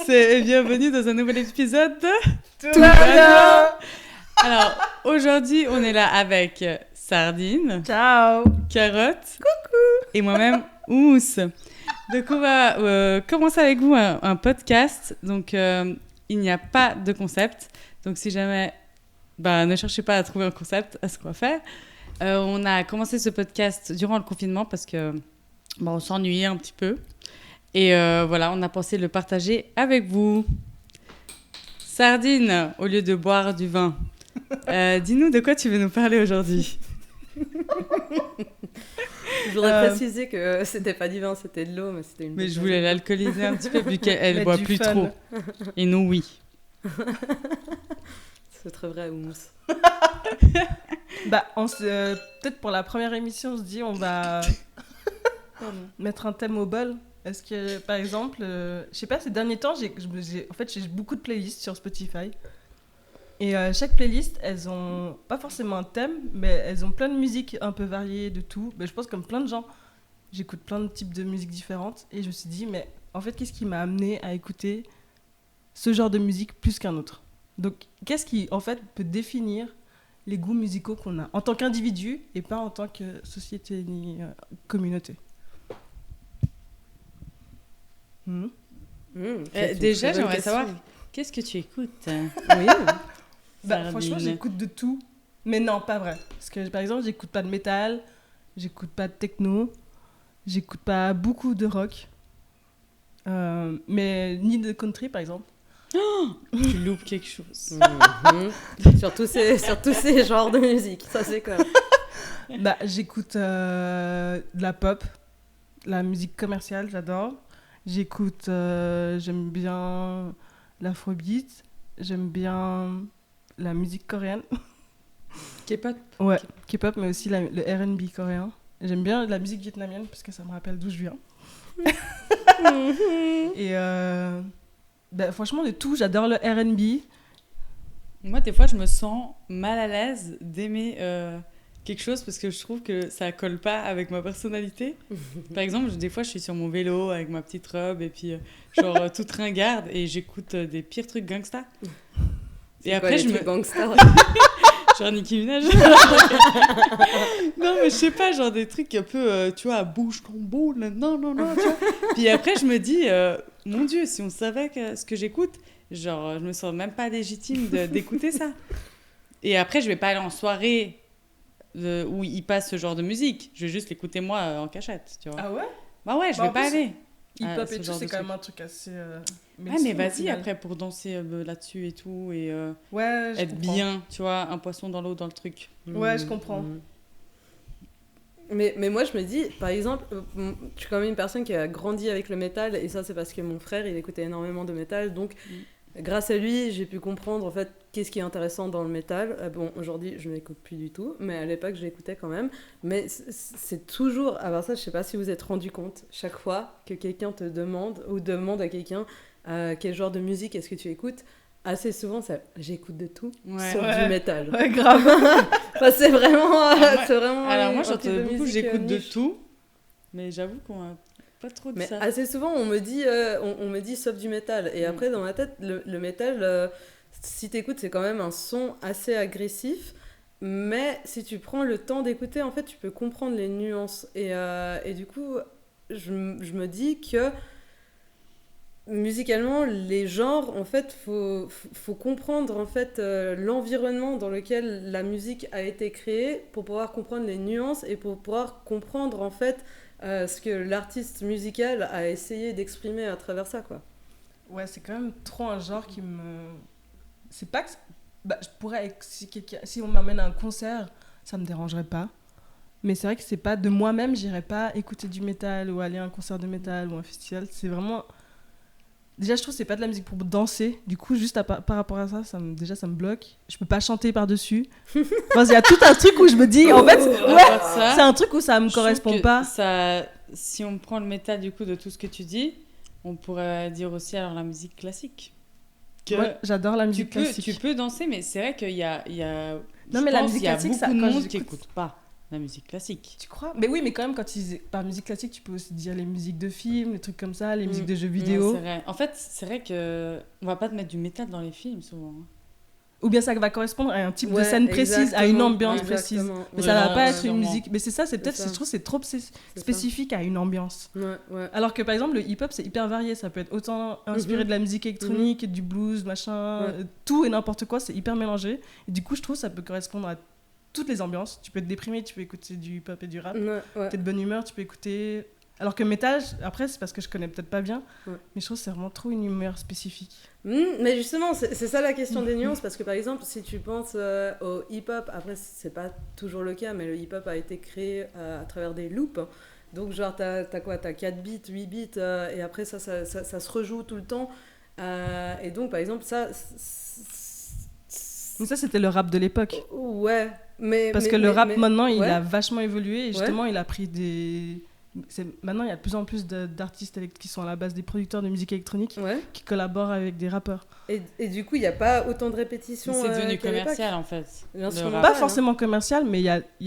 Et bienvenue dans un nouvel épisode de Tout va bien. Alors, aujourd'hui, on est là avec Sardine, Ciao. Carotte, coucou, et moi-même, Ous. Donc, on va commencer avec vous un podcast. Donc, il n'y a pas de concept. Donc, si jamais, ne cherchez pas à trouver un concept à ce qu'on va faire. On a commencé ce podcast durant le confinement parce que on s'ennuyait un petit peu. Et voilà, on a pensé le partager avec vous. Sardine, au lieu de boire du vin, dis-nous de quoi tu veux nous parler aujourd'hui. Je voudrais préciser que c'était pas du vin, c'était de l'eau, mais c'était une... Mais je voulais l'alcooliser un petit peu vu qu'elle boit plus trop. Et nous, oui. C'est très vrai, Oumous. Peut-être pour la première émission, on se dit on va mettre un thème au bol. Est-ce que, par exemple, je sais pas, ces derniers temps, j'ai beaucoup de playlists sur Spotify. Et chaque playlist, elles ont pas forcément un thème, mais elles ont plein de musiques un peu variées, de tout. Mais je pense comme plein de gens, j'écoute plein de types de musiques différentes. Et je me suis dit, mais en fait, qu'est-ce qui m'a amené à écouter ce genre de musique plus qu'un autre ? Donc, qu'est-ce qui, en fait, peut définir les goûts musicaux qu'on a en tant qu'individu et pas en tant que société ni communauté ? Déjà, j'aimerais savoir, qu'est-ce que tu écoutes ? Oui. Franchement, j'écoute de tout. Mais non, pas vrai. Parce que, par exemple, j'écoute pas de métal, j'écoute pas de techno, j'écoute pas beaucoup de rock, mais ni de country, par exemple. Oh, tu loupes quelque chose. Surtout ces genres de musique, ça c'est quoi. J'écoute de la pop, la musique commerciale, j'adore. J'écoute, j'aime bien l'afrobeat, j'aime bien la musique coréenne. K-pop. Ouais, K-pop, mais aussi le R&B coréen. J'aime bien la musique vietnamienne parce que ça me rappelle d'où je viens. Et franchement, de tout, j'adore le R&B. Moi, des fois, je me sens mal à l'aise d'aimer quelque chose parce que je trouve que ça colle pas avec ma personnalité. Par exemple, des fois, je suis sur mon vélo avec ma petite robe et puis toute ringarde et j'écoute des pires trucs gangsta. Et après, je me gangsta. Genre Nicki Minaj. Non, mais je sais pas, genre des trucs un peu, tu vois, bouge ton boule, non, tu vois. Puis après, je me dis, mon Dieu, si on savait ce que j'écoute, genre, je me sens même pas légitime d'écouter ça. Et après, je vais pas aller en soirée où il passe ce genre de musique. Je vais juste l'écouter moi en cachette, tu vois. Ah ouais ? Bah ouais, je vais pas aller. Hip-hop et tout, c'est quand même un truc assez... mais vas-y, après, pour danser là-dessus et tout, et être bien, tu vois, un poisson dans l'eau, dans le truc. Ouais, je comprends. Mais moi, je me dis, par exemple, je suis quand même une personne qui a grandi avec le métal, et ça, c'est parce que mon frère, il écoutait énormément de métal, donc... Grâce à lui, j'ai pu comprendre en fait qu'est-ce qui est intéressant dans le métal. Bon, aujourd'hui, je ne l'écoute plus du tout, mais à l'époque, je l'écoutais quand même. Mais c'est toujours... Alors ça, je ne sais pas si vous êtes rendu compte, chaque fois que quelqu'un te demande, ou demande à quelqu'un quel genre de musique est-ce que tu écoutes, assez souvent, j'écoute de tout, sauf du métal. Ouais, grave. C'est vraiment... Alors moi, j'entends beaucoup, j'écoute de tout, mais j'avoue qu'on a... Pas trop de mais ça. Assez souvent, on me dit sauf du métal. Et après, dans ma tête, le métal, si t'écoutes, c'est quand même un son assez agressif. Mais si tu prends le temps d'écouter, en fait, tu peux comprendre les nuances. Et du coup, je me dis que musicalement, les genres, en fait, faut comprendre en fait, l'environnement dans lequel la musique a été créée pour pouvoir comprendre les nuances et pour pouvoir comprendre, en fait, ce que l'artiste musical a essayé d'exprimer à travers ça, quoi. Ouais, c'est quand même trop un genre qui me... C'est pas que... je pourrais... Si on m'amène à un concert, ça me dérangerait pas. Mais c'est vrai que c'est pas... De moi-même, j'irais pas écouter du métal ou aller à un concert de métal ou un festival. C'est vraiment... Déjà, je trouve que c'est pas de la musique pour danser. Du coup, juste par rapport à ça, ça me bloque. Je peux pas chanter par-dessus. Enfin, il y a tout un truc où je me dis, en fait, c'est un truc où ça me correspond pas. Ça, si on prend le métal du coup de tout ce que tu dis, on pourrait dire aussi alors la musique classique. Ouais, j'adore la musique classique. Tu peux danser, mais c'est vrai qu'il y a non, mais la musique classique, beaucoup de monde qui écoute pas. la musique classique. Tu crois? Mais oui, mais quand même, par musique classique, tu peux aussi dire les musiques de films, les trucs comme ça, les musiques de jeux vidéo. C'est vrai. En fait, c'est vrai que on va pas te mettre du métal dans les films souvent. Ou bien ça va correspondre à un type de scène précise, à une ambiance précise. Mais ça va pas être une musique. Mais c'est ça, je trouve que c'est trop spécifique à une ambiance. Ouais. Alors que par exemple, le hip-hop, c'est hyper varié. Ça peut être autant inspiré de la musique électronique, du blues, machin, tout et n'importe quoi, c'est hyper mélangé. Et du coup, je trouve que ça peut correspondre à toutes les ambiances. Tu peux être déprimé, tu peux écouter du hip-hop et du rap. T'es de bonne humeur, tu peux écouter... Alors que métal, après, c'est parce que je connais peut-être pas bien, mais je trouve que c'est vraiment trop une humeur spécifique. Mais justement, c'est ça la question des nuances, parce que par exemple, si tu penses au hip-hop, après, c'est pas toujours le cas, mais le hip-hop a été créé à travers des loops. Donc, genre, t'as quoi? T'as 4 bits, 8 bits, et après, ça se rejoue tout le temps. Et donc, par exemple, ça... Donc ça, c'était le rap de l'époque. Ouais, Parce que le rap, maintenant, il a vachement évolué, et justement, il a pris des... Maintenant, il y a de plus en plus d'artistes qui sont à la base des producteurs de musique électronique qui collaborent avec des rappeurs. Et du coup, il n'y a pas autant de répétitions. C'est devenu commercial en fait. Pas forcément commercial, mais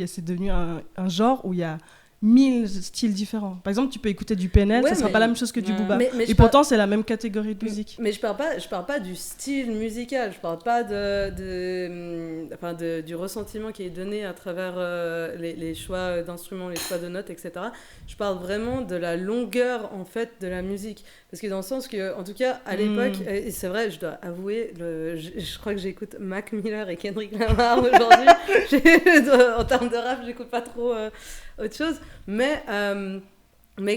c'est devenu un genre où il y a 1000 styles différents. Par exemple, tu peux écouter du PNL, ça sera pas la même chose que du Booba. Et pourtant, c'est la même catégorie de musique. Mais je parle pas du style musical, je parle pas du ressentiment qui est donné à travers les choix d'instruments, les choix de notes, etc. Je parle vraiment de la longueur, en fait, de la musique. Parce que dans le sens que, en tout cas, à l'époque, et c'est vrai, je dois avouer, je crois que j'écoute Mac Miller et Kendrick Lamar aujourd'hui. En termes de rap, j'écoute pas trop autre chose. Mais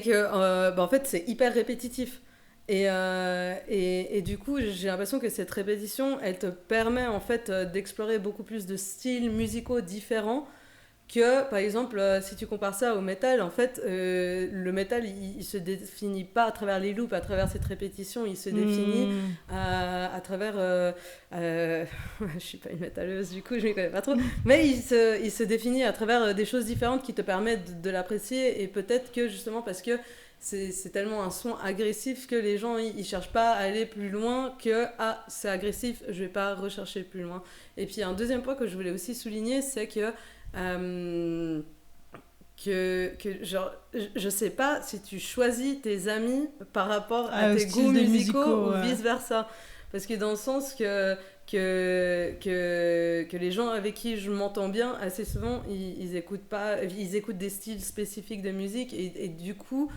que, en fait, c'est hyper répétitif. Et du coup, j'ai l'impression que cette répétition, elle te permet en fait d'explorer beaucoup plus de styles musicaux différents que, par exemple, si tu compares ça au métal, en fait, le métal, il se définit pas à travers les loops, à travers cette répétition, il se définit à travers... je suis pas une métalleuse, du coup, je m'y connais pas trop, mais il se définit à travers des choses différentes qui te permettent de l'apprécier, et peut-être que, justement, parce que c'est tellement un son agressif que les gens, ils cherchent pas à aller plus loin que « Ah, c'est agressif, je vais pas rechercher plus loin ». Et puis, un deuxième point que je voulais aussi souligner, c'est que genre, je sais pas si tu choisis tes amis par rapport à tes goûts musicaux ou vice versa, parce que dans le sens que les gens avec qui je m'entends bien, assez souvent ils écoutent des styles spécifiques de musique, et du coup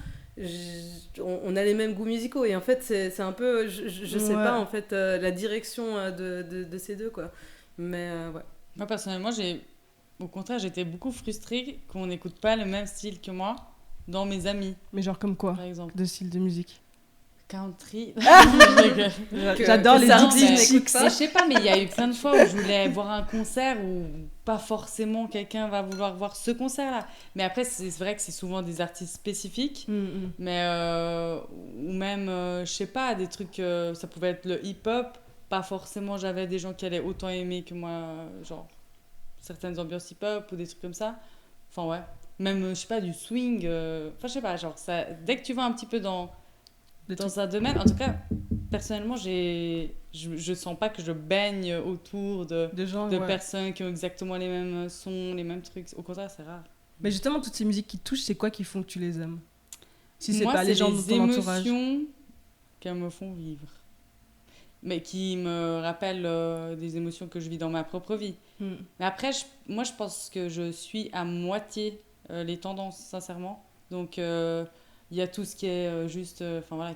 on a les mêmes goûts musicaux, et en fait c'est un peu, je sais pas en fait la direction de ces deux, quoi. Mais moi personnellement, au contraire, j'étais beaucoup frustrée qu'on n'écoute pas le même style que moi dans mes amis. Mais genre comme quoi, par exemple, de style de musique? Country. J'adore les DJ. Je sais pas, mais il y a eu plein de fois où je voulais voir un concert où pas forcément quelqu'un va vouloir voir ce concert-là. Mais après, c'est vrai que c'est souvent des artistes spécifiques. Mais ou même, je sais pas, des trucs, ça pouvait être le hip-hop. Pas forcément, j'avais des gens qui allaient autant aimer que moi, genre certaines ambiances hip-hop ou des trucs comme ça. Enfin, ouais. Même, je sais pas, du swing. Enfin, je sais pas, genre, ça, dès que tu vas un petit peu dans un domaine, en tout cas, personnellement, je sens pas que je baigne autour de personnes qui ont exactement les mêmes sons, les mêmes trucs. Au contraire, c'est rare. Mais justement, toutes ces musiques qui te touchent, c'est quoi qui font que tu les aimes? Si c'est pas les gens de ton entourage. C'est les émotions qu'elles me font vivre. Mais qui me rappellent des émotions que je vis dans ma propre vie. Mais après, moi, je pense que je suis à moitié les tendances, sincèrement. Donc, il y a tout ce qui est juste,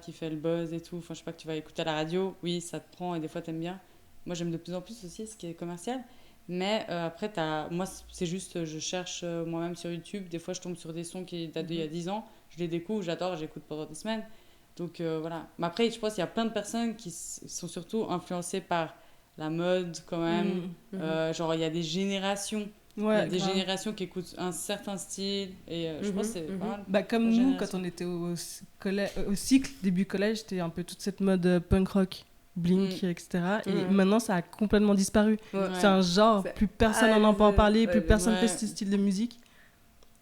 qui fait le buzz et tout. Enfin, je sais pas, que tu vas écouter à la radio, oui, ça te prend et des fois, t'aimes bien. Moi, j'aime de plus en plus aussi ce qui est commercial. Mais après, moi, c'est juste, je cherche moi-même sur YouTube. Des fois, je tombe sur des sons qui datent d'il y a 10 ans. Je les découvre, j'adore, j'écoute pendant des semaines. Donc voilà. Mais après, je pense qu'il y a plein de personnes qui sont surtout influencées par la mode quand même. Genre, il y a des générations. Il y a des générations qui écoutent un certain style. Et je pense que c'est pas mal. Comme nous, quand on était au cycle, début collège, c'était un peu toute cette mode punk rock, Blink, etc. Et maintenant, ça a complètement disparu. C'est un genre, plus personne n'en entend parler, plus personne fait ce style de musique.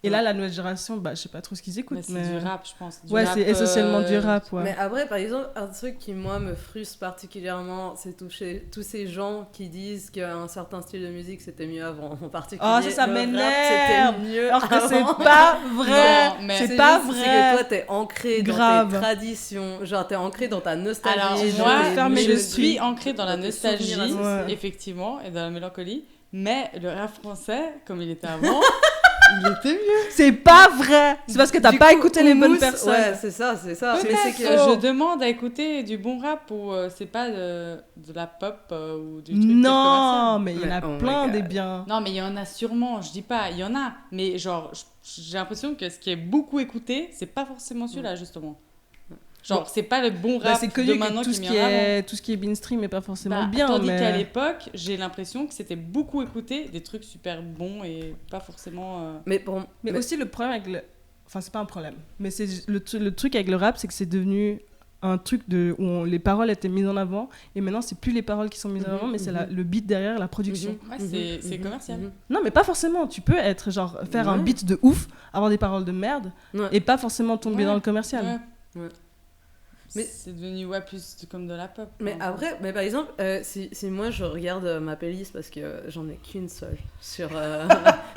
Et là, la nouvelle génération, je sais pas trop ce qu'ils écoutent. Mais c'est du rap, je pense. Du ouais, rap, c'est essentiellement du rap, ouais. Mais après, par exemple, un truc qui, moi, me frustre particulièrement, c'est tous ces gens qui disent qu'un certain style de musique, c'était mieux avant. En particulier, Oh, ça le m'énerve. rap, c'était mieux Alors que avant. c'est pas vrai. Non, mais c'est pas vrai. C'est que toi, t'es ancré Grave. dans tes traditions, genre t'es ancré dans ta nostalgie. Alors, dans moi, tes- fermer je l'esprit. suis ancrée dans la Dans tes souvenirs nostalgie, associés. effectivement, et dans la mélancolie. Mais le rap français, comme il était avant, il était mieux. C'est pas vrai. C'est parce que t'as Du pas coup, écouté les bonnes Houmous, personnes. Ouais, c'est ça. Mais c'est que... Je demande à écouter du bon rap ou c'est pas de la pop ou du truc Non, commercial. mais il y en a Oh my plein God. des biens. Non, mais il y en a sûrement, je dis pas, il y en a. Mais genre, j'ai l'impression que ce qui est beaucoup écouté, c'est pas forcément celui-là, justement. Genre, c'est pas le bon rap C'est de connu maintenant que tout qui ce met qui en avant. est tout ce qui est mainstream est pas forcément bien. Tandis mais... qu'à l'époque, j'ai l'impression que c'était beaucoup écouté, des trucs super bons et pas forcément... Mais aussi le problème avec le... Enfin, c'est pas un problème. Mais c'est le truc avec le rap, c'est que c'est devenu un truc où les paroles étaient mises en avant. Et maintenant, c'est plus les paroles qui sont mises en avant, mais c'est le beat derrière, la production. Ouais, c'est commercial. Non, mais pas forcément. Tu peux être genre faire un beat de ouf, avoir des paroles de merde, et pas forcément tomber dans le commercial. Ouais. Mais c'est devenu plus comme de la pop. Mais après, par exemple, si moi je regarde ma playlist parce que j'en ai qu'une seule sur,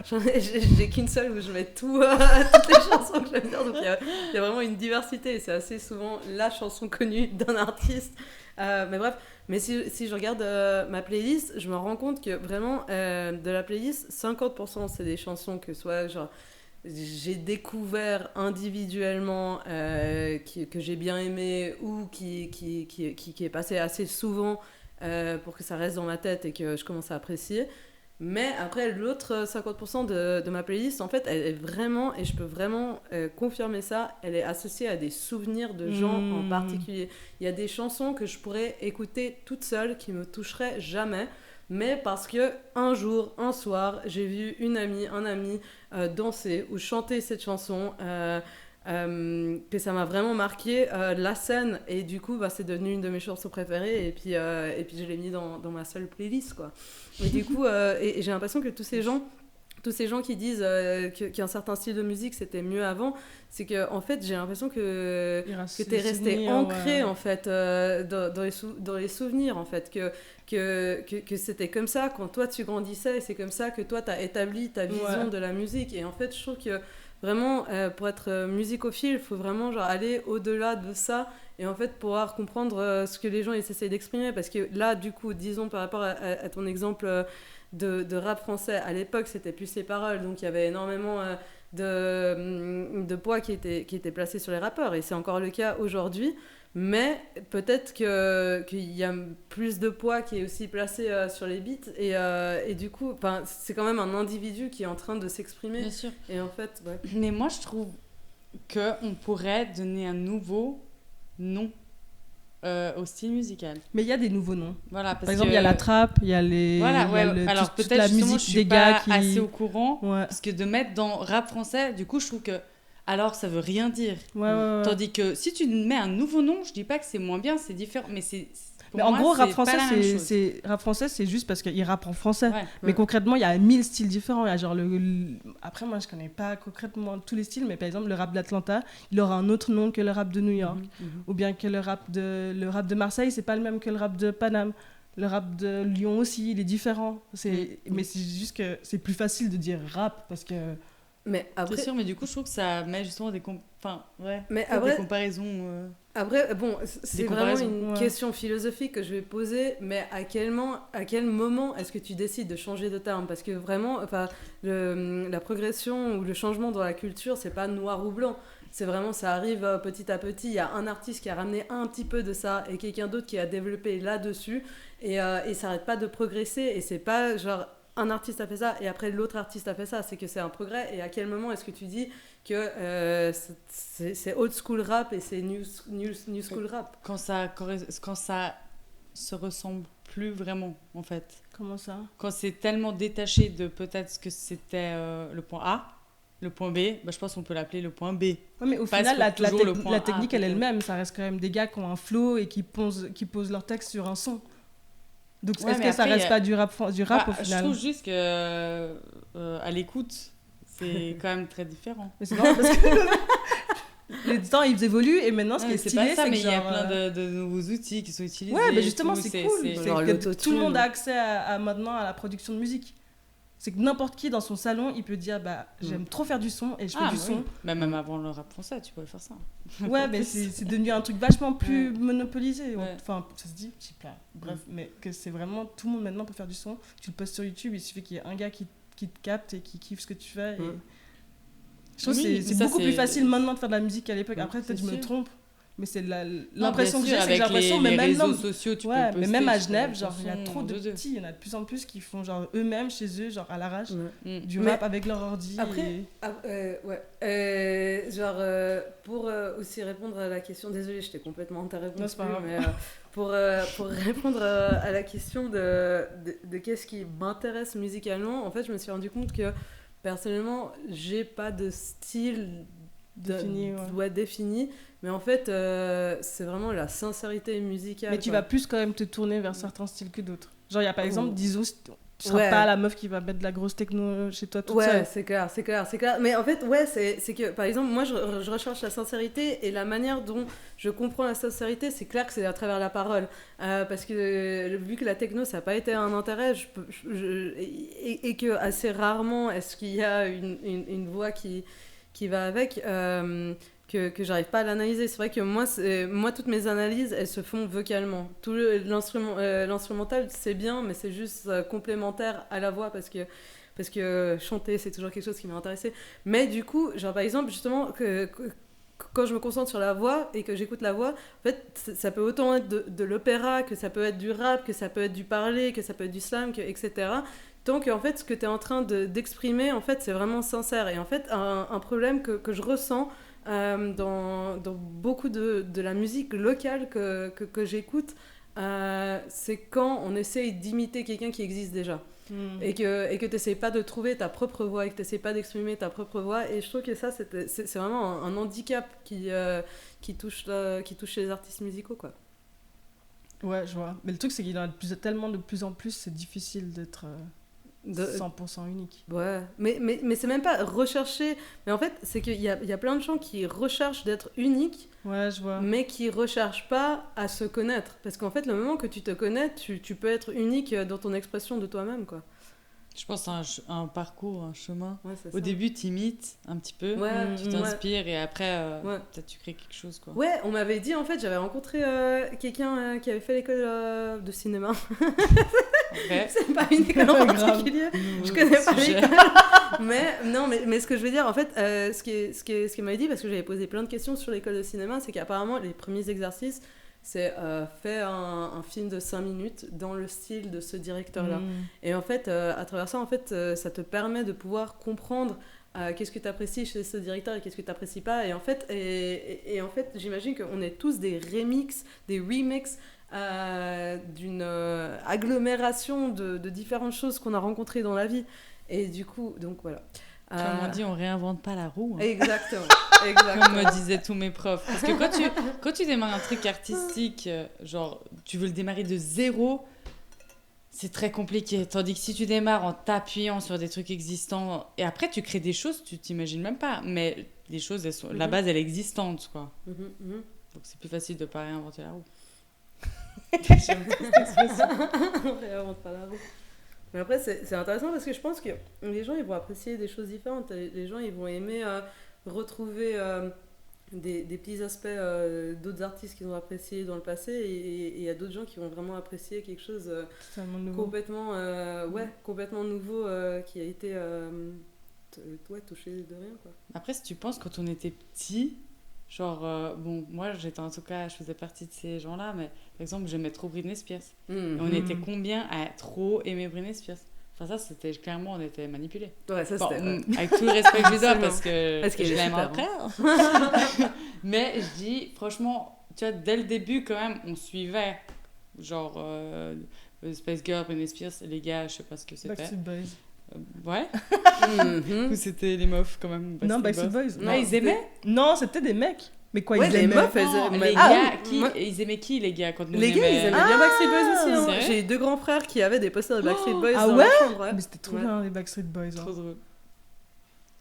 j'ai qu'une seule où je mets toutes les chansons que j'aime bien, donc il y a vraiment une diversité et c'est assez souvent la chanson connue d'un artiste. Mais bref, mais si je regarde ma playlist, je me rends compte que vraiment de la playlist, 50% c'est des chansons que soit genre j'ai découvert individuellement, que j'ai bien aimé ou qui est passé assez souvent pour que ça reste dans ma tête et que je commence à apprécier. Mais après, l'autre 50% de ma playlist, en fait, elle est vraiment, et je peux vraiment confirmer ça, elle est associée à des souvenirs de gens en particulier. Il y a des chansons que je pourrais écouter toute seule qui me toucheraient jamais. Mais parce que un jour, un soir, j'ai vu un ami danser ou chanter cette chanson, que ça m'a vraiment marqué la scène et du coup c'est devenu une de mes chansons préférées et puis je l'ai mis dans ma seule playlist quoi. Et du coup et j'ai l'impression que tous ces gens qui disent qu'un certain style de musique c'était mieux avant, c'est que en fait j'ai l'impression que t'es resté ancré en fait dans les souvenirs en fait que c'était comme ça quand toi tu grandissais et c'est comme ça que toi t'as établi ta vision de la musique et en fait je trouve que vraiment pour être musicophile il faut vraiment genre aller au-delà de ça et en fait pouvoir comprendre ce que les gens essaient d'exprimer parce que là du coup disons par rapport à ton exemple de rap français à l'époque c'était plus les paroles donc il y avait énormément de poids qui était placé sur les rappeurs et c'est encore le cas aujourd'hui mais peut-être qu'il y a plus de poids qui est aussi placé sur les beats et du coup c'est quand même un individu qui est en train de s'exprimer. Bien sûr. Et en fait mais moi je trouve qu'on pourrait donner un nouveau nom au style musical. Mais il y a des nouveaux noms. Voilà, par exemple, il y a la trappe, il y a les. Voilà, ouais. Alors toute peut-être la justement, musique je suis des pas gars qui. assez au courant, Ouais. parce que de mettre dans rap français, du coup, je trouve que alors ça veut rien dire. Ouais. Tandis que si tu mets un nouveau nom, je dis pas que c'est moins bien, c'est différent, mais c'est. Mais en gros, rap français, c'est juste parce qu'il rappe en français. Ouais. Mais concrètement, il y a 1000 styles différents. Il y a genre après, moi, je connais pas concrètement tous les styles, mais par exemple, le rap d'Atlanta, il aura un autre nom que le rap de New York. Ou bien que le rap de Marseille, c'est pas le même que le rap de Paname. Le rap de Lyon aussi, il est différent. Mais c'est juste que c'est plus facile de dire rap parce que. Mais après, c'est sûr, mais du coup, je trouve que ça met justement des des comparaisons. Après, bon, c'est vraiment une question philosophique que je vais poser, mais à quel moment est-ce que tu décides de changer de terme ? Parce que vraiment, la progression ou le changement dans la culture, c'est pas noir ou blanc. C'est vraiment, ça arrive petit à petit. Il y a un artiste qui a ramené un petit peu de ça et quelqu'un d'autre qui a développé là-dessus et ça n'arrête pas de progresser et c'est pas genre un artiste a fait ça et après l'autre artiste a fait ça, c'est que c'est un progrès. Et à quel moment est-ce que tu dis que c'est old school rap et c'est new school rap ? Quand ça se ressemble plus vraiment, en fait. Comment ça ? Quand c'est tellement détaché de peut-être ce que c'était le point A, le point B, je pense qu'on peut l'appeler le point B. Ouais, mais au final, la technique, elle est le même. Ça reste quand même des gars qui ont un flow et qui posent leur texte sur un son. Donc, est-ce que ça reste pas du rap au final ? Je trouve juste que à l'écoute, C'est quand même très différent. Mais c'est marrant parce que les temps ils évoluent et maintenant ce qui est c'est stylé pas ça, c'est mais que il y a genre, plein de nouveaux outils qui sont utilisés. ouais, mais et justement, tout, c'est cool. C'est genre que l'autotune. tout le monde a accès maintenant à la production de musique. C'est que n'importe qui dans son salon, il peut dire j'aime trop faire du son et je fais du son. Bah, même avant le rap français, tu pouvais faire ça. Ouais, mais c'est devenu un truc vachement plus monopolisé. Ouais. Enfin, ça se dit, je sais pas. Bref, mais que c'est vraiment tout le monde maintenant peut faire du son. Tu le postes sur YouTube, il suffit qu'il y ait un gars qui te capte et qui kiffe ce que tu fais. Et... Je trouve que c'est beaucoup plus facile maintenant de faire de la musique qu'à l'époque. Après, peut-être je me trompe. Mais c'est l'impression que j'ai, c'est que j'ai l'impression, mais même réseaux sociaux, tu peux poster, mais même à tu peux Genève, mettre genre ton il y a son trop de deux. petits, il y en a de plus en plus qui font genre eux-mêmes chez eux, genre à l'arrache, du Mais rap avec leur ordi. Après, pour aussi répondre à la question, désolée, je t'ai complètement interrompu, Non, c'est pas grave. mais pour répondre à la question de qu'est-ce qui m'intéresse musicalement, en fait, je me suis rendu compte que personnellement, j'ai pas de style défini, mais en fait, c'est vraiment la sincérité musicale. Mais tu vas plus quand même te tourner vers certains styles que d'autres. Genre, il y a par exemple, disons, tu seras Ouais. pas la meuf qui va mettre de la grosse techno chez toi toute Ouais, seule. c'est clair. Mais en fait, c'est que, par exemple, moi, je recherche la sincérité et la manière dont je comprends la sincérité, c'est clair que c'est à travers la parole. Parce que, vu que la techno, ça n'a pas été un intérêt, et que assez rarement est-ce qu'il y a une voix qui va avec, que j'arrive pas à l'analyser. C'est vrai que moi, toutes mes analyses, elles se font vocalement. Tout l'instrumental, c'est bien, mais c'est juste complémentaire à la voix parce que chanter, c'est toujours quelque chose qui m'a intéressée. Mais du coup, genre par exemple, justement, quand je me concentre sur la voix et que j'écoute la voix, en fait, ça peut autant être de l'opéra, que ça peut être du rap, que ça peut être du parler, que ça peut être du slam, etc. Tant que en fait, ce que tu es en train d'exprimer, en fait, c'est vraiment sincère. Et en fait, un problème que je ressens dans beaucoup de la musique locale que j'écoute, c'est quand on essaye d'imiter quelqu'un qui existe déjà. Et que tu n'essayes pas de trouver ta propre voix et que tu n'essayes pas d'exprimer ta propre voix. Et je trouve que ça, c'est vraiment un handicap qui touche les artistes musicaux, quoi. Ouais, je vois. Mais le truc, c'est qu'il y en a tellement de plus en plus, c'est difficile d'être 100% unique. Ouais, mais c'est même pas rechercher. Mais en fait, c'est qu'il y a plein de gens qui recherchent d'être uniques, Ouais, je vois. mais qui recherchent pas à se connaître. Parce qu'en fait, le moment que tu te connais, tu peux être unique dans ton expression de toi-même, quoi. Je pense à un parcours, un chemin. Ouais, c'est Au ça. début, tu imites un petit peu, Ouais, tu t'inspires et après, peut-être tu crées quelque chose, quoi. Ouais, on m'avait dit, en fait, j'avais rencontré quelqu'un qui avait fait l'école de cinéma. Après, C'est pas une école en Grave. particulier. Je connais pas sujet. l'école. Mais ce que je veux dire, en fait, ce qu'il m'avait dit, parce que j'avais posé plein de questions sur l'école de cinéma, c'est qu'apparemment, les premiers exercices, c'est faire un film de 5 minutes dans le style de ce directeur-là. Et en fait, à travers ça, en fait, ça te permet de pouvoir comprendre qu'est-ce que tu apprécies chez ce directeur et qu'est-ce que tu n'apprécies pas. Et en fait, en fait, j'imagine qu'on est tous des remixes d'une agglomération de différentes choses qu'on a rencontrées dans la vie. Et du coup, donc voilà. comme on dit, on réinvente pas la roue. Hein. Exactement. Comme me disaient tous mes profs. Parce que quand tu démarres un truc artistique, genre, tu veux le démarrer de zéro, c'est très compliqué. Tandis que si tu démarres en t'appuyant sur des trucs existants, et après tu crées des choses, tu t'imagines même pas. Mais les choses, la base, elle est existante, quoi. Donc c'est plus facile de pas réinventer la roue. J'aime trop cette expression. On réinvente pas la roue. Mais après, c'est intéressant parce que je pense que les gens, ils vont apprécier des choses différentes. Les gens, ils vont aimer retrouver des petits aspects d'autres artistes qu'ils ont appréciés dans le passé, et il y a d'autres gens qui vont vraiment apprécier quelque chose complètement nouveau qui a été touché de rien, quoi. Après, si tu penses, quand on était petit, genre, bon, moi, j'étais en tout cas, je faisais partie de ces gens-là, mais par exemple, j'aimais trop Britney Spears. Et on était combien à trop aimer Britney Spears? Enfin, ça, c'était clairement, on était manipulés. Ouais, ça Bon, c'était... avec tout le respect que je lui dois, parce que qu'elle je est l'aime super, après. Mais je dis, franchement, tu vois, dès le début, quand même, on suivait. Genre, Spice Girl, Britney Spears, les gars, je sais pas ce que c'était. Backstreet Boys. Ouais. Ou c'était les meufs, quand même. Non, Backstreet Boys. Non, ils aimaient? Non, c'était des mecs. Mais quoi, Ouais, ils les aimaient meufs, elles Non, aimaient... les Ah, gars, oui, moi- ils aimaient qui, les gars, quand nous Les gars, ils aimaient bien Backstreet Boys aussi. c'est Hein. vrai J'ai 2 grands frères qui avaient des posters de Backstreet Boys Ah dans ouais leur chambre. Ouais. Mais c'était trop Ouais. bien, les Backstreet Boys. Trop Hein. drôle.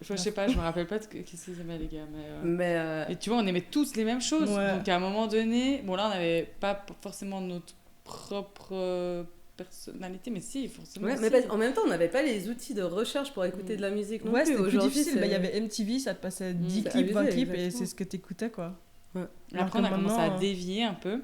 Enfin, je sais pas, je me rappelle pas de qu'est-ce qu'ils aimaient les gars, Mais et tu vois, on aimait tous les mêmes choses. Ouais. Donc à un moment donné, bon là on n'avait pas forcément notre propre personnalité, mais si, forcément. ouais, si. mais en même temps, on n'avait pas les outils de recherche pour écouter de la musique non Ouais, plus. c'était plus Aujourd'hui, difficile. Il y avait MTV, ça te passait 10 C'est clips, 20 abusé, clips, et exactement. c'est ce que t'écoutais, quoi. Ouais. Et après, on a Alors que commencé à maintenant, dévier un peu.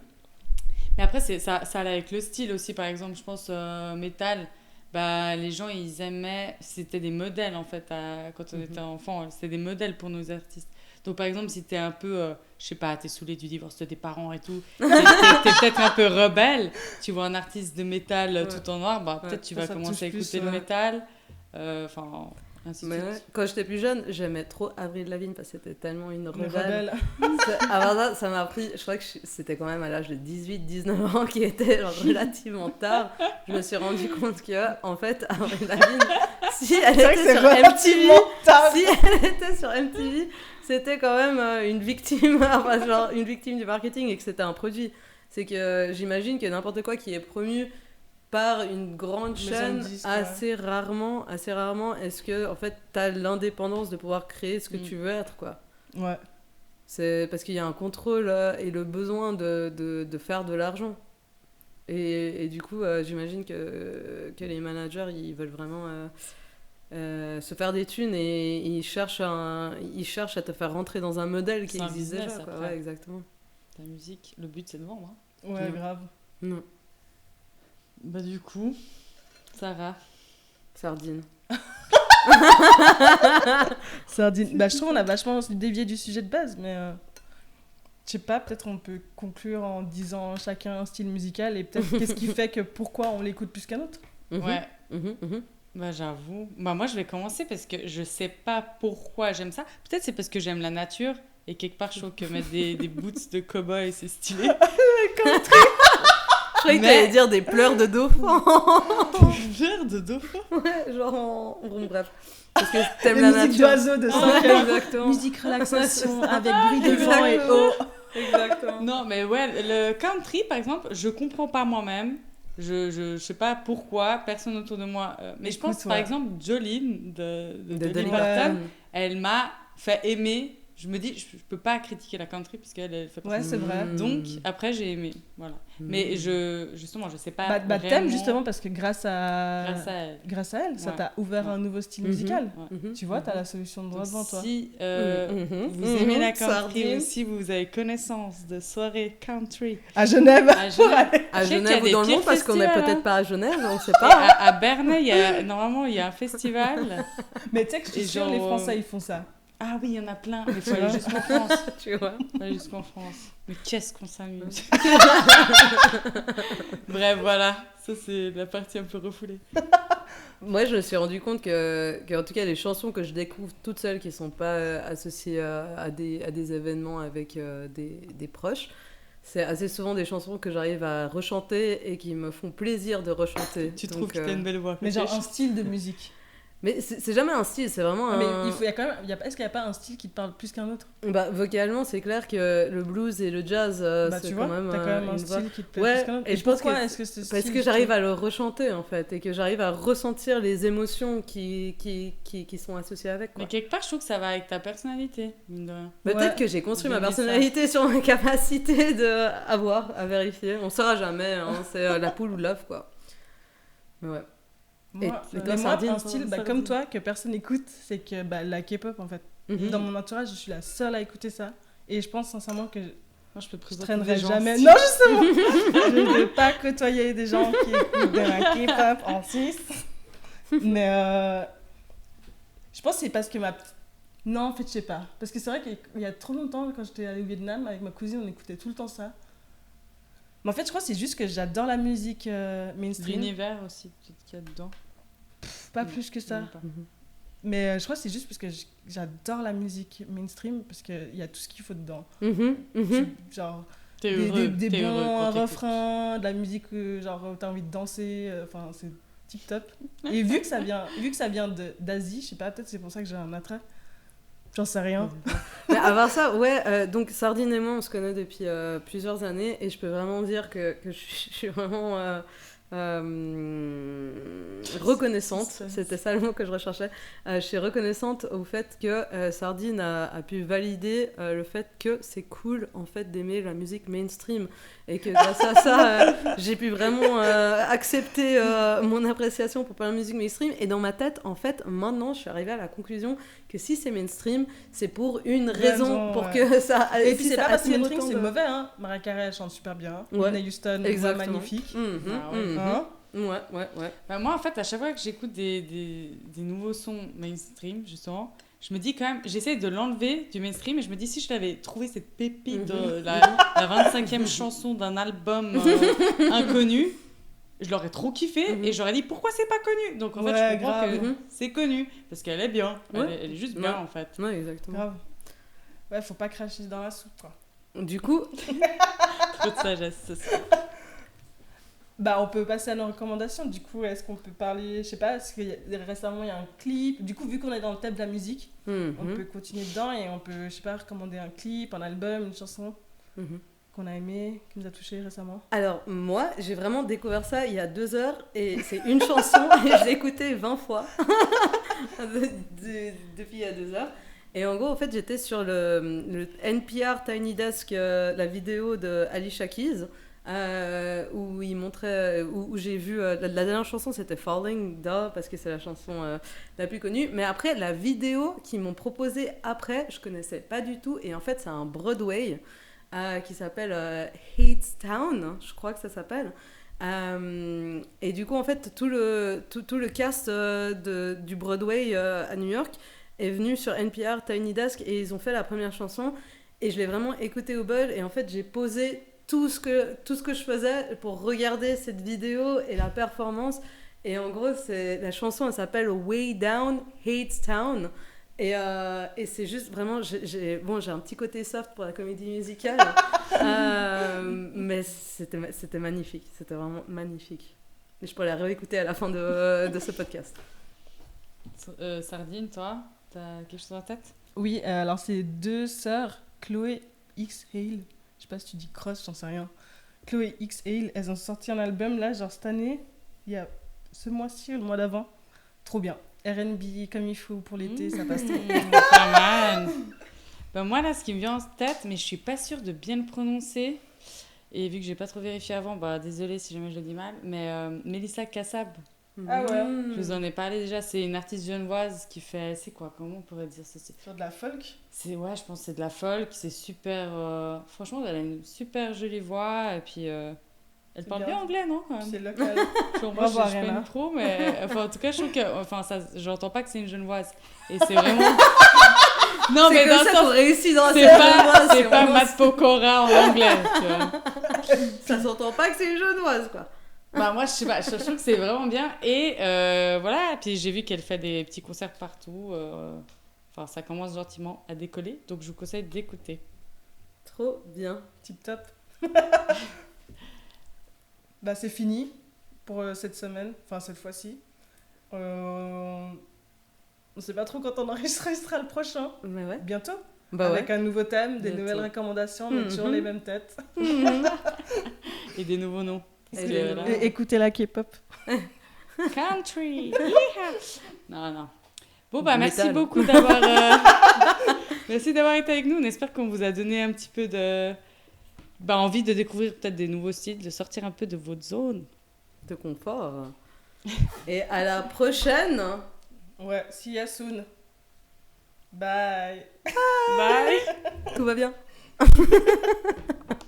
Mais après, ça allait avec le style aussi. Par exemple, je pense, métal, bah, les gens, ils aimaient... C'était des modèles, en fait, quand on était enfant. C'était des modèles pour nos artistes. Donc, par exemple, si t'es un peu, je sais pas, t'es saoulé du divorce de tes parents et tout, t'es peut-être un peu rebelle, tu vois un artiste de métal Ouais. tout en noir, bah, Ouais. peut-être tu Ça vas te commencer à touche écouter plus, le ouais. métal. Enfin, ainsi de Mais suite. ouais, quand j'étais plus jeune, j'aimais trop Avril Lavigne parce que c'était tellement une le rebelle. rebelle. Avant ça, ça m'a pris, je crois que c'était quand même à l'âge de 18-19 ans qui était genre relativement tard. Je me suis rendu compte que, en fait, Avril Lavigne, si elle C'est vrai que était c'est sur MTV, relativement tard. si elle était sur MTV, c'était quand même une victime, enfin, genre une victime du marketing et que c'était un produit. C'est que j'imagine que n'importe quoi qui est promu par une grande Maison chaîne, de disques, assez rarement, est-ce que en fait t'as l'indépendance de pouvoir créer ce que Mm. tu veux être, quoi. Ouais. C'est parce qu'il y a un contrôle et le besoin de faire de l'argent. Et du coup, j'imagine que les managers, ils veulent vraiment se faire des thunes et ils cherchent à te faire rentrer dans un modèle qui C'est un existe business, déjà, quoi. après. Ouais, exactement. Ta musique, le but c'est de vendre. Hein. Ouais, Mm. grave. Non, Bah, du coup, Sarah. sardine. Sardine. Bah, je trouve qu'on a vachement dévié du sujet de base, mais je sais pas, peut-être on peut conclure en disant chacun un style musical et peut-être qu'est-ce qui fait que pourquoi on l'écoute plus qu'un autre. Mhm, Ouais. mhm, mhm. Bah j'avoue. Bah moi je vais commencer parce que je sais pas pourquoi j'aime ça. Peut-être c'est parce que j'aime la nature et quelque part je trouve que mettre des boots de cow-boy c'est stylé. Je croyais que Mais- t'allais dire des pleurs de dauphin. Verre de dauphin. Ouais, genre bon, bref. Parce que t'aimes La la musique nature. d'oiseau de 5 Ouais, heures. exactement. Musique relaxation avec bruit de vent et Exactement. eau. Exactement. Non mais ouais, le country par exemple, je comprends pas moi-même. Je sais pas pourquoi, personne autour de moi. Mais je pense Écoute, par ouais. exemple Jolene de Dolly Dolly Parton, Parton. elle m'a fait aimer. Je me dis, je peux pas critiquer la country puisqu'elle elle fait partie. Ouais, c'est vrai. Donc après j'ai aimé, voilà. Mais justement, je sais pas. Bah t'aimes vraiment justement parce que grâce à grâce à elle. ça Ouais. t'a ouvert Ouais. un nouveau style Mhm. musical. Ouais. Mhm. Tu vois, t'as la solution de droit Donc, devant toi. si Mhm. vous aimez la Mhm. country Sardine. ou si vous avez connaissance de soirées country À Genève. à Genève, À je sais qu'il y a Genève ou des dans le pires monde parce qu'on n'est festivals, peut-être hein. pas à Genève, on sait Et pas. à Bernay, normalement il y a un festival. Mais tu sais que je suis Et sûre, genre, les Français, ils font ça. Ah oui, il y en a plein. Mais il faut aller jusqu'en France. Tu vois. Faut aller jusqu'en France. Mais qu'est-ce qu'on s'amuse. Bref, voilà. Ça, c'est la partie un peu refoulée. Moi, je me suis rendu compte que, en tout cas, les chansons que je découvre toutes seules, qui sont pas associées à des événements avec des proches, c'est assez souvent des chansons que j'arrive à rechanter et qui me font plaisir de rechanter. Tu Donc, trouves que t'as une belle voix. Mais genre Réfléchis. un style de musique. Mais c'est jamais un style, c'est vraiment Mais un... il y a quand même, est-ce qu'il n'y a pas un style qui te parle plus qu'un autre? Bah, vocalement, c'est clair que le blues et le jazz, Bah c'est tu quand vois, même, t'as quand même un une voix. style qui te plaît Ouais, plus qu'un autre. et je pense pourquoi que est-ce que ce Parce style, que j'arrive à le rechanter, en fait, et que j'arrive à ressentir les émotions qui sont associées avec, quoi. Mais quelque part, je trouve que ça va avec ta personnalité, mine de rien. Peut-être Ouais. que j'ai construit ma J'ai mis ça. personnalité sur ma capacité à vérifier. On saura jamais, hein, c'est la poule ou l'œuf, quoi. Mais ouais. Moi, Et mais toi, moi, Sardine, un style Sardine. comme toi que personne n'écoute, c'est que la K-pop en fait. Mhm. Dans mon entourage, je suis la seule à écouter ça. Et je pense sincèrement que Moi, je peux te je présenter traînerai des gens jamais. si- Non, justement je ne veux pas côtoyer des gens qui écoutent de la K-pop en Suisse. Mais je pense que c'est parce que Non, en fait, je sais pas. Parce que c'est vrai qu'il y a trop longtemps, quand j'étais allée au Vietnam, avec ma cousine, on écoutait tout le temps ça. Mais en fait, je crois que c'est juste que j'adore la musique mainstream. L'univers aussi, peut-être qu'il y a dedans. Pas plus que ça. Même pas. Mhm. Mais je crois que c'est juste parce que j'adore la musique mainstream, parce qu'il y a tout ce qu'il faut dedans. Mhm, mhm. Genre T'es heureux. des t'es heureux bons quand t'écoutes. refrains, de la musique genre où t'as envie de danser, enfin c'est tip top. Et vu que ça vient d'Asie, je sais pas, peut-être c'est pour ça que j'ai un attrait. J'en sais rien. Mais à part ça, ouais, donc Sardine et moi, on se connaît depuis plusieurs années et je peux vraiment dire que je suis vraiment reconnaissante, c'était ça le mot que je recherchais. Je suis reconnaissante au fait que Sardine a pu valider le fait que c'est cool en fait d'aimer la musique mainstream et que grâce à ça j'ai pu vraiment accepter mon appréciation pour la musique mainstream. Et dans ma tête, en fait, maintenant, je suis arrivée à la conclusion que si c'est mainstream, c'est pour une raison, pour que ça. Et puis si c'est ça pas parce que attire mainstream autant c'est de- mauvais, hein. Mariah Carey elle chante super bien. Ouais. Whitney Houston, voix Exactement. magnifique. Ah ouais. Hein. Ouais. Bah, moi, en fait, à chaque fois que j'écoute des nouveaux sons mainstream, justement, je me dis quand même, j'essaie de l'enlever du mainstream et je me dis si je l'avais trouvé cette pépite de la 25e chanson d'un album inconnu, je l'aurais trop kiffé et j'aurais dit pourquoi c'est pas connu. Donc en fait, je comprends grave. que c'est connu parce qu'elle est bien. Ouais. Elle est juste bien Ouais. en fait. Ouais, exactement. Grave. Ouais, faut pas cracher dans la soupe, quoi. Du coup, Trop de sagesse ce soir. Bah, on peut passer à nos recommandations. Du coup, est-ce qu'on peut parler, je sais pas, parce que récemment il y a un clip. Du coup, vu qu'on est dans le thème de la musique, on peut continuer dedans et on peut, je sais pas, recommander un clip, un album, une chanson qu'on a aimé, qui nous a touché récemment. Alors, moi, j'ai vraiment découvert ça il y a 2 heures et c'est une chanson et je l'ai écoutée 20 fois depuis il y a 2 heures. Et en gros, en fait, j'étais sur le NPR Tiny Desk, la vidéo de Alicia Keys, où il montrait, où j'ai vu la dernière chanson, c'était Falling, parce que c'est la chanson la plus connue. Mais après, la vidéo qu'ils m'ont proposée après, je connaissais pas du tout. Et en fait, c'est un Broadway qui s'appelle Hate Town, je crois que ça s'appelle. Et du coup, en fait, tout le cast du Broadway à New York est venu sur NPR Tiny Desk et ils ont fait la première chanson. Et je l'ai vraiment écoutée au bol. Et en fait, j'ai posé tout ce que je faisais pour regarder cette vidéo et la performance. Et en gros, la chanson, elle s'appelle Way Down, Hate Town. Et c'est juste vraiment, j'ai un petit côté soft pour la comédie musicale, mais c'était magnifique, c'était vraiment magnifique. Et je pourrais la réécouter à la fin de ce podcast. Sardine, toi, t'as quelque chose en tête? Oui, alors c'est 2 sœurs, Chloé X Hale. Je sais pas si tu dis Cross, j'en sais rien. Chloé X Hale, elles ont sorti un album là, genre cette année, il y a ce mois-ci ou le mois d'avant. Trop bien. R&B comme il faut pour l'été, ça passe trop. Pas mal. Ben moi, là, ce qui me vient en tête, mais je suis pas sûre de bien le prononcer, et vu que j'ai pas trop vérifié avant, bah désolée si jamais je le dis mal, mais Mélissa Kassab, Ah ouais. je vous en ai parlé déjà, c'est une artiste genevoise qui fait, c'est quoi, comment on pourrait dire ceci? Sur de la folk. Ouais, je pense que c'est de la folk, c'est super, franchement, elle a une super jolie voix, et puis elle parle bien anglais, non, quand même? C'est local. Moi, Bravo, je Ariana. connais pas trop, mais enfin, en tout cas, je trouve que, enfin, ça, j'entends pas que c'est une genevoise, et c'est vraiment... Non, C'est mais comme dans le ça sens, qu'on réussit dans c'est cette pas, genevoise, c'est pas vraiment- Matt Pokora en anglais, tu vois. Ça s'entend pas que c'est une genevoise, quoi. Bah, moi, je sais pas, je trouve que c'est vraiment bien. Et voilà, puis j'ai vu qu'elle fait des petits concerts partout. Enfin, ça commence gentiment à décoller, donc je vous conseille d'écouter. Trop bien. Tip top. Bah c'est fini pour cette semaine, enfin cette fois-ci. On sait pas trop quand on enregistrera le prochain. Mais ouais. Bientôt. Bah Avec un nouveau thème, des Bientôt. nouvelles recommandations, mais toujours les mêmes têtes. Et des nouveaux noms. Parce Et que des là- nouveaux- Et écoutez la K-pop. Country. Yeehaw. Non, non. Bon, bah, merci Métal. beaucoup d'avoir... Merci d'avoir été avec nous. On espère qu'on vous a donné un petit peu de... Bah, envie de découvrir peut-être des nouveaux styles, de sortir un peu de votre zone. De confort. Et à la prochaine. Ouais, see ya soon. Bye. Bye. Tout va bien.